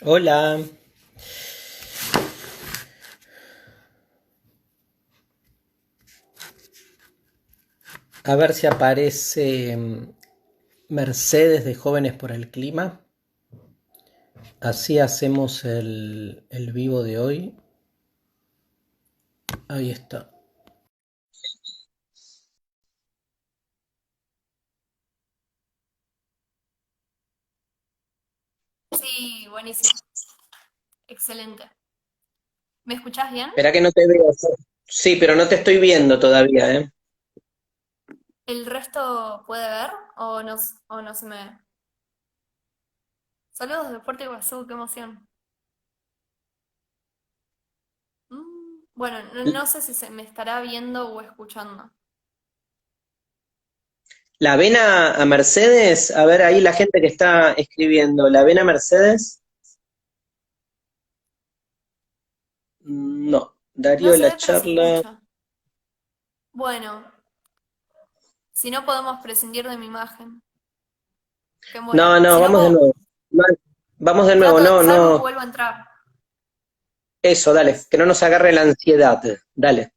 Hola, a ver si aparece Mercedes de Jóvenes por el Clima. Así hacemos el vivo de hoy. Ahí está. Sí, buenísimo. Excelente. ¿Me escuchás bien? Espera que no te veo. Sí, pero no te estoy viendo todavía, ¿eh? ¿El resto puede ver o no se me ve? Saludos de Puerto Iguazú, qué emoción. Bueno, no sé si se me estará viendo o escuchando. ¿La ven a Mercedes? A ver, ahí la gente que está escribiendo, ¿la ven a Mercedes? No. No Darío, se la ve, pero se charla. escucha. Bueno, si no podemos prescindir de mi imagen. Que No, bueno, no, si no vamos de puedo, nuevo. No, vamos de nuevo, trato, no, salgo y no. vuelvo a entrar. Eso, dale, que no nos agarre la ansiedad. Dale.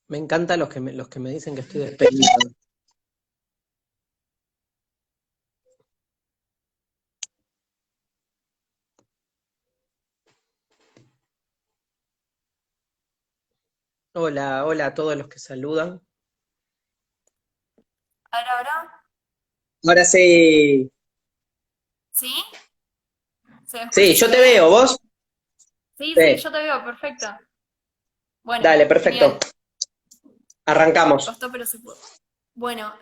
Me encantan los que me dicen que estoy despedido. Hola, hola a todos los que saludan. Ahora, Ahora sí. ¿sí? ¿Se me escucha Sí, y se yo me te ve? veo, ¿vos? Sí, sí, Sí. yo te veo, perfecto. Bueno, Dale, perfecto. genial. Me Arrancamos. costó, pero se pudo. Bueno,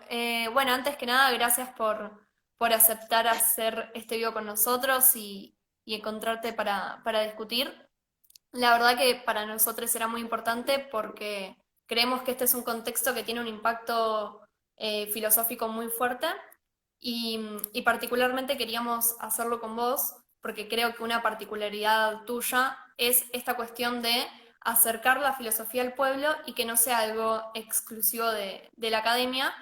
antes que nada, gracias por aceptar hacer este video con nosotros y encontrarte para discutir. La verdad que para nosotros será muy importante porque creemos que este es un contexto que tiene un impacto filosófico muy fuerte y particularmente queríamos hacerlo con vos porque creo que una particularidad tuya es esta cuestión de acercar la filosofía al pueblo y que no sea algo exclusivo de la academia.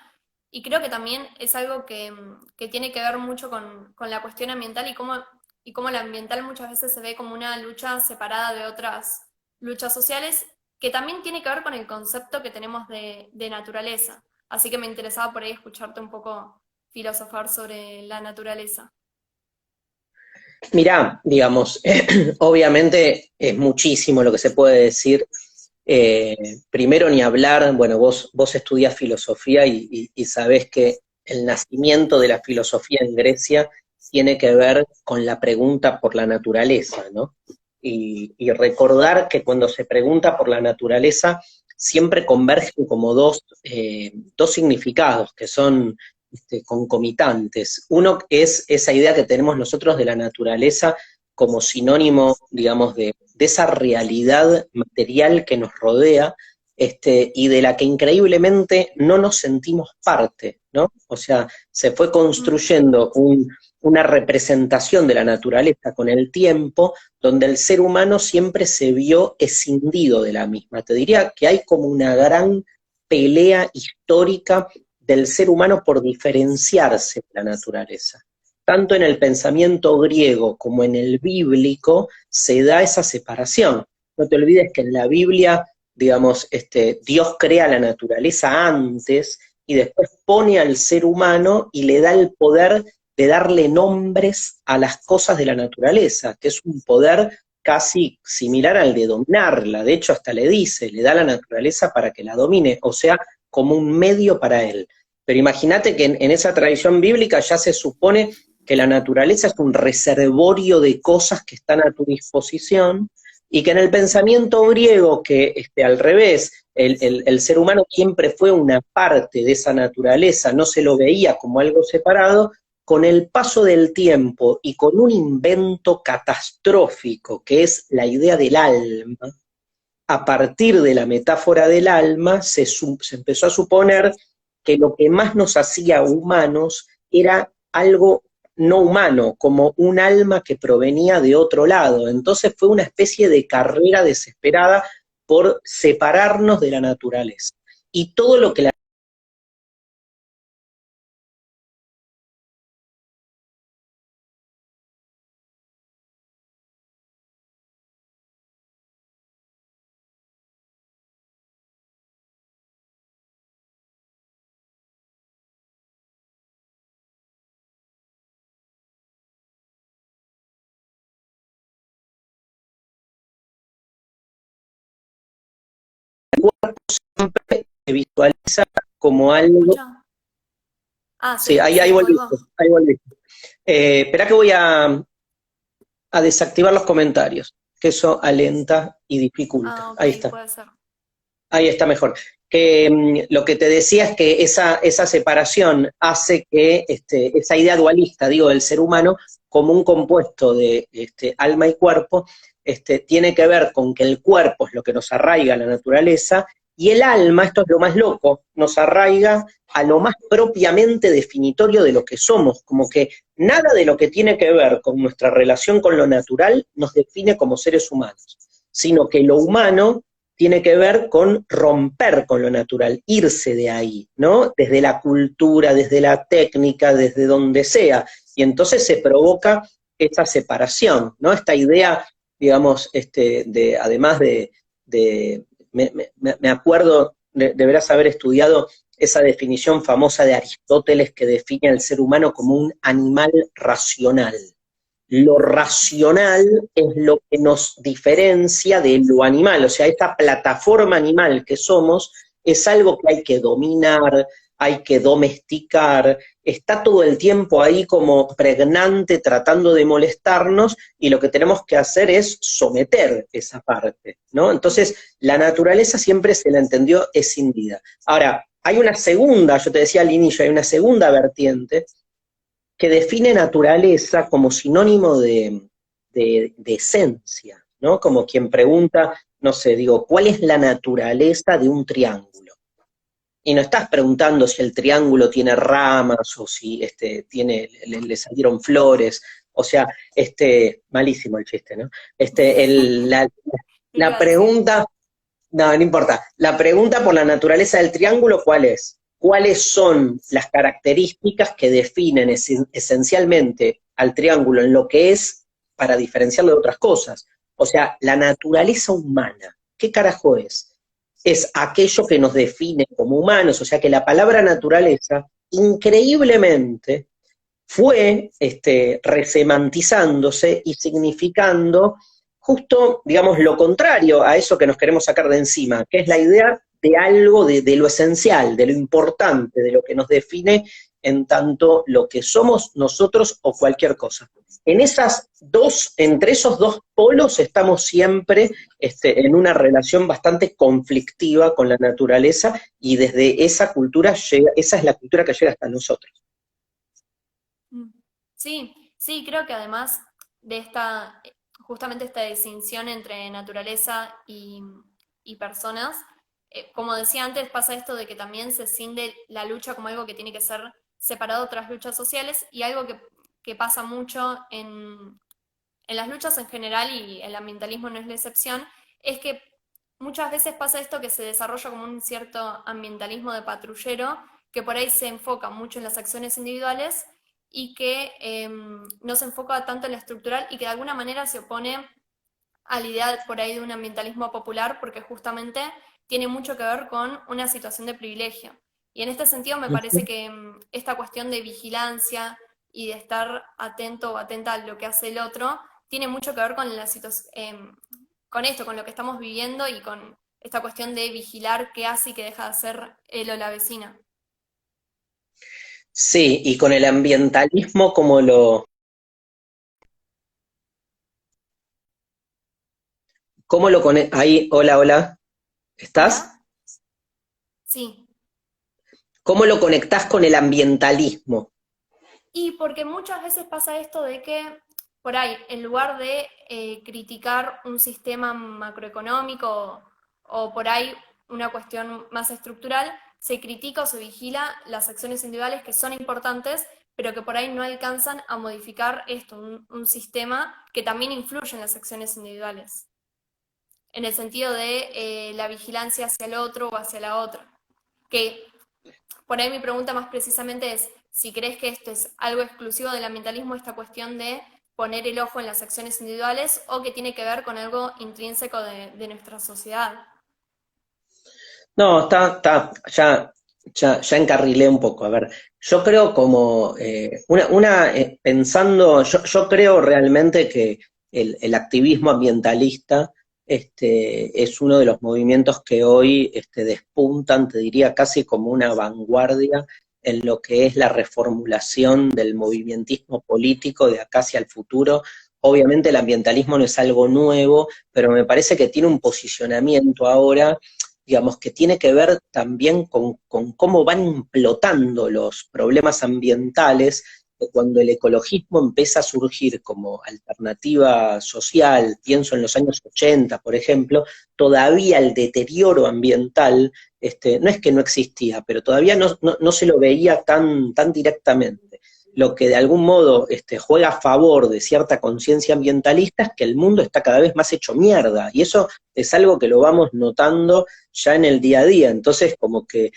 Y creo que también es algo que tiene que ver mucho con la cuestión ambiental y cómo la ambiental muchas veces se ve como una lucha separada de otras luchas sociales, que también tiene que ver con el concepto que tenemos de naturaleza. Así que me interesaba por ahí escucharte un poco filosofar sobre la naturaleza. Mirá, digamos, obviamente es muchísimo lo que se puede decir. Primero ni hablar, bueno, vos estudiás filosofía y sabés que el nacimiento de la filosofía en Grecia tiene que ver con la pregunta por la naturaleza, ¿no? Y recordar que cuando se pregunta por la naturaleza siempre convergen como dos significados que son concomitantes. Uno es esa idea que tenemos nosotros de la naturaleza como sinónimo, digamos, de esa realidad material que nos rodea, y de la que increíblemente no nos sentimos parte, ¿no? O sea, se fue Mm. construyendo una representación de la naturaleza con el tiempo, donde el ser humano siempre se vio escindido de la misma. Te diría que hay como una gran pelea histórica del ser humano por diferenciarse de la naturaleza. Tanto en el pensamiento griego como en el bíblico se da esa separación. No te olvides que en la Biblia, digamos, Dios crea la naturaleza antes y después pone al ser humano y le da el poder de darle nombres a las cosas de la naturaleza, que es un poder casi similar al de dominarla. De hecho, hasta le dice, le da la naturaleza para que la domine, o sea, como un medio para él. Pero imagínate que en esa tradición bíblica ya se supone que la naturaleza es un reservorio de cosas que están a tu disposición y que en el pensamiento griego, que al revés, el ser humano siempre fue una parte de esa naturaleza, no se lo veía como algo separado, con el paso del tiempo y con un invento catastrófico que es la idea del alma, a partir de la metáfora del alma se empezó a suponer que lo que más nos hacía humanos era algo no humano, como un alma que provenía de otro lado. Entonces fue una especie de carrera desesperada por separarnos de la naturaleza. Y todo lo que la siempre se visualiza como algo. ¿Escucha? Ah, Sí, se, ahí se volviste, colgó. ahí volviste. Espera que voy a desactivar los comentarios, que eso alenta y dificulta. Ah, ok, Ahí está. puede ser. Ahí está mejor. Que lo que te decía es que esa separación hace que esa idea dualista, digo, del ser humano como un compuesto de alma y cuerpo, tiene que ver con que el cuerpo es lo que nos arraiga a la naturaleza, y el alma, esto es lo más loco, nos arraiga a lo más propiamente definitorio de lo que somos, como que nada de lo que tiene que ver con nuestra relación con lo natural nos define como seres humanos, sino que lo humano tiene que ver con romper con lo natural, irse de ahí, ¿no? Desde la cultura, desde la técnica, desde donde sea. Y entonces se provoca esa separación, ¿no? Esta idea, digamos, además me acuerdo, deberás haber estudiado esa definición famosa de Aristóteles que define al ser humano como un animal racional. Lo racional es lo que nos diferencia de lo animal, o sea, esta plataforma animal que somos es algo que hay que dominar, hay que domesticar, está todo el tiempo ahí como pregnante tratando de molestarnos y lo que tenemos que hacer es someter esa parte, ¿no? Entonces, la naturaleza siempre se la entendió escindida. Ahora, hay una segunda, yo te decía al inicio, hay una segunda vertiente, que define naturaleza como sinónimo de esencia, ¿no? Como quien pregunta, no sé, digo, ¿cuál es la naturaleza de un triángulo? Y no estás preguntando si el triángulo tiene ramas o si le salieron flores, o sea, malísimo el chiste, ¿no? ¿Qué La iba a decir? pregunta, no, no importa. La pregunta por la naturaleza del triángulo, ¿cuál es? ¿Cuáles son las características que definen esencialmente al triángulo en lo que es para diferenciarlo de otras cosas? O sea, la naturaleza humana, ¿qué carajo es? Es aquello que nos define como humanos, o sea que la palabra naturaleza, increíblemente, fue resemantizándose y significando justo, digamos, lo contrario a eso que nos queremos sacar de encima, que es la idea de algo de lo esencial, de lo importante, de lo que nos define en tanto lo que somos nosotros o cualquier cosa. Entre esos dos polos estamos siempre en una relación bastante conflictiva con la naturaleza y desde esa cultura esa es la cultura que llega hasta nosotros. Mm. Sí, sí, creo que además de justamente esta distinción entre naturaleza y personas, como decía antes, pasa esto de que también se cinde la lucha como algo que tiene que ser separado de otras luchas sociales y algo que pasa mucho en las luchas en general y el ambientalismo no es la excepción, es que muchas veces pasa esto que se desarrolla como un cierto ambientalismo de patrullero, que por ahí se enfoca mucho en las acciones individuales y que no se enfoca tanto en la estructural y que de alguna manera se opone a la idea por ahí de un ambientalismo popular porque justamente tiene mucho que ver con una situación de privilegio. Y en este sentido me parece que esta cuestión de vigilancia y de estar atento o atenta a lo que hace el otro tiene mucho que ver con la situación, con esto, con lo que estamos viviendo y con esta cuestión de vigilar qué hace y qué deja de hacer él o la vecina. Sí, y con el ambientalismo cómo lo ahí, hola, hola, ¿estás? ¿Hola? Sí. ¿Cómo lo conectás con el ambientalismo? Y porque muchas veces pasa esto de que, por ahí, en lugar de criticar un sistema macroeconómico o por ahí una cuestión más estructural, se critica o se vigila las acciones individuales que son importantes, pero que por ahí no alcanzan a modificar esto, un sistema que también influye en las acciones individuales, en el sentido de la vigilancia hacia el otro o hacia la otra. Que por ahí mi pregunta más precisamente es si crees que esto es algo exclusivo del ambientalismo, esta cuestión de poner el ojo en las acciones individuales, o que tiene que ver con algo intrínseco de nuestra sociedad. No, ya encarrilé un poco. A ver, yo creo como, pensando, yo creo realmente que el activismo ambientalista es uno de los movimientos que hoy despuntan, te diría, casi como una vanguardia en lo que es la reformulación del movimentismo político de acá hacia el futuro. Obviamente el ambientalismo no es algo nuevo, pero me parece que tiene un posicionamiento ahora, digamos, que tiene que ver también con cómo van implotando los problemas ambientales, que cuando el ecologismo empieza a surgir como alternativa social, pienso en los años 80, por ejemplo, todavía el deterioro ambiental, no es que no existía, pero todavía no se lo veía tan directamente. Lo que de algún modo juega a favor de cierta conciencia ambientalista es que el mundo está cada vez más hecho mierda, y eso es algo que lo vamos notando ya en el día a día. Entonces, como que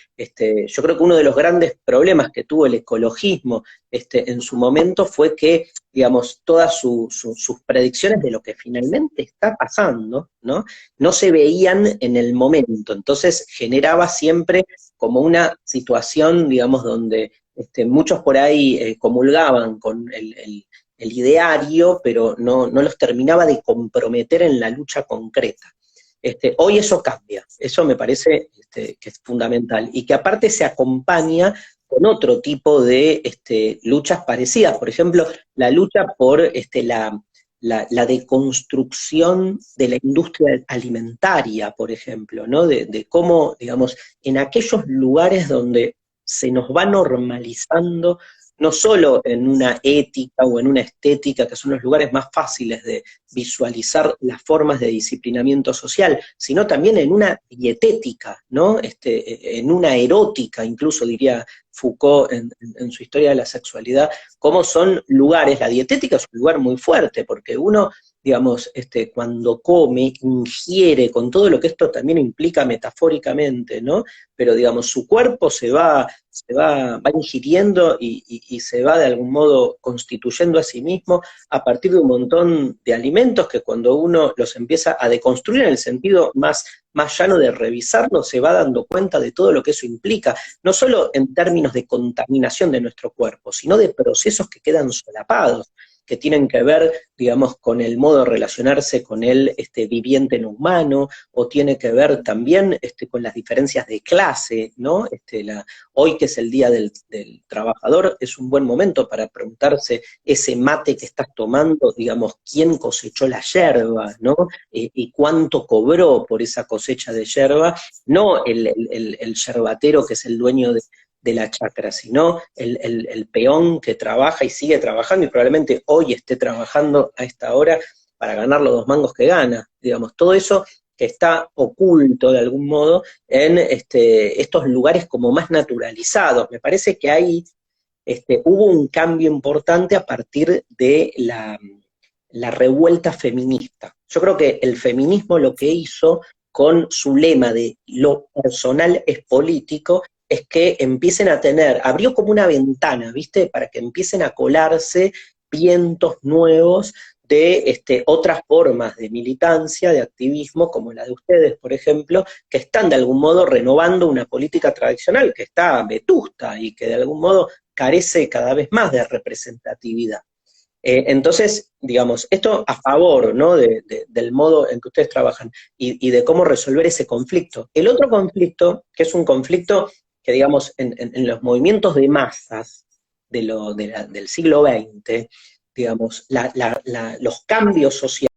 yo creo que uno de los grandes problemas que tuvo el ecologismo en su momento fue que, digamos, todas sus predicciones de lo que finalmente está pasando, ¿no? No se veían en el momento. Entonces, generaba siempre como una situación, digamos, donde muchos por ahí comulgaban con el ideario, pero no los terminaba de comprometer en la lucha concreta. Hoy eso cambia, eso me parece que es fundamental, y que aparte se acompaña con otro tipo de luchas parecidas, por ejemplo, la lucha por la deconstrucción de la industria alimentaria, por ejemplo, ¿no? De cómo, digamos, en aquellos lugares donde se nos va normalizando, no solo en una ética o en una estética, que son los lugares más fáciles de visualizar las formas de disciplinamiento social, sino también en una dietética, ¿no? En una erótica, incluso diría Foucault en su historia de la sexualidad, cómo son lugares, la dietética es un lugar muy fuerte, porque uno, digamos, cuando come, ingiere, con todo lo que esto también implica metafóricamente, ¿no? Pero, digamos, su cuerpo va ingiriendo y se va de algún modo constituyendo a sí mismo a partir de un montón de alimentos que cuando uno los empieza a deconstruir en el sentido más llano de revisarlos, se va dando cuenta de todo lo que eso implica, no solo en términos de contaminación de nuestro cuerpo, sino de procesos que quedan solapados, que tienen que ver, digamos, con el modo de relacionarse con el viviente no humano, o tiene que ver también con las diferencias de clase, ¿no? Hoy que es el Día del Trabajador, es un buen momento para preguntarse ese mate que estás tomando, digamos, quién cosechó la yerba, ¿no? Y cuánto cobró por esa cosecha de yerba, no el yerbatero que es el dueño de la chacra, sino el peón que trabaja y sigue trabajando y probablemente hoy esté trabajando a esta hora para ganar los 2 mangos que gana. Digamos, todo eso que está oculto de algún modo en estos lugares como más naturalizados. Me parece que ahí hubo un cambio importante a partir de la revuelta feminista. Yo creo que el feminismo lo que hizo con su lema de lo personal es político, es que empiecen a abrió como una ventana, ¿viste? Para que empiecen a colarse vientos nuevos de otras formas de militancia, de activismo, como la de ustedes, por ejemplo, que están de algún modo renovando una política tradicional que está vetusta y que de algún modo carece cada vez más de representatividad. Entonces, digamos, esto a favor, ¿no? Del modo en que ustedes trabajan y de cómo resolver ese conflicto. El otro conflicto, que es un conflicto que, digamos, en los movimientos de masas del siglo XX, digamos, los cambios sociales